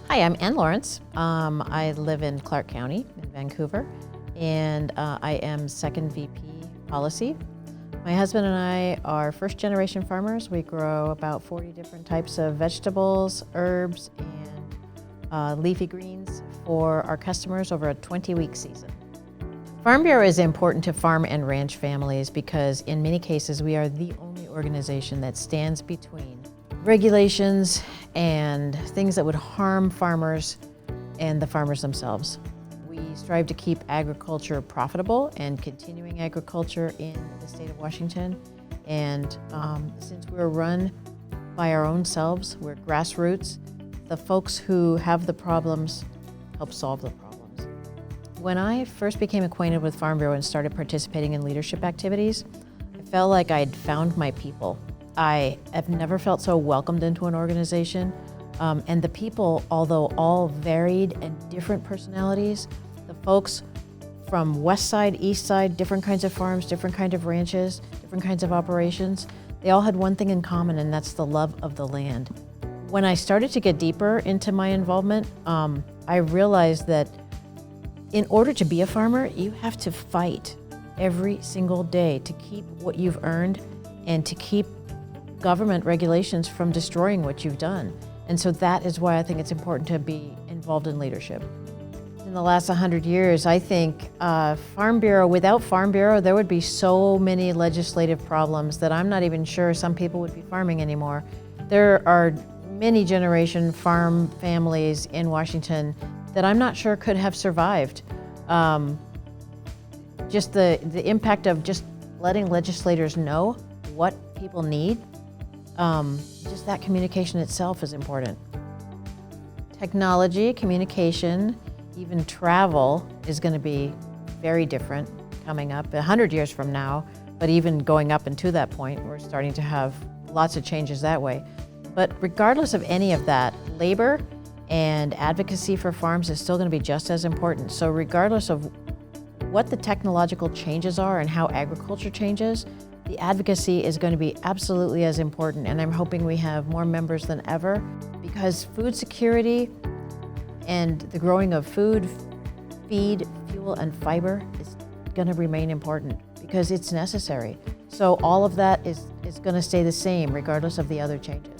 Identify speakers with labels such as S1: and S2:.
S1: Hi, I'm Ann Lawrence. I live in Clark County in Vancouver, and I am second VP policy. My husband and I are first generation farmers. We grow about 40 different types of vegetables, herbs, and leafy greens for our customers over a 20-week season. Farm Bureau is important to farm and ranch families because in many cases we are the only organization that stands between regulations and things that would harm farmers and the farmers themselves. We strive to keep agriculture profitable and continuing agriculture in the state of Washington. And since we're run by our own selves, we're grassroots, the folks who have the problems help solve the problems. When I first became acquainted with Farm Bureau and started participating in leadership activities, I felt like I'd found my people. I have never felt so welcomed into an organization. And the people, although all varied and different personalities, the folks from west side, east side, different kinds of farms, different kinds of ranches, different kinds of operations, they all had one thing in common, and that's the love of the land. When I started to get deeper into my involvement, I realized that in order to be a farmer, you have to fight every single day to keep what you've earned and to keep government regulations from destroying what you've done. And so that is why I think it's important to be involved in leadership. In the last 100 years, I think without Farm Bureau, there would be so many legislative problems that I'm not even sure some people would be farming anymore. There are many generation farm families in Washington that I'm not sure could have survived. Just the impact of just letting legislators know what people need. Just that communication itself is important. Technology, communication, even travel is going to be very different coming up 100 years from now, but even going up into that point, we're starting to have lots of changes that way. But regardless of any of that, labor and advocacy for farms is still going to be just as important. So regardless of what the technological changes are and how agriculture changes, the advocacy is going to be absolutely as important, and I'm hoping we have more members than ever because food security and the growing of food, feed, fuel, and fiber is going to remain important because it's necessary. So all of that is going to stay the same regardless of the other changes.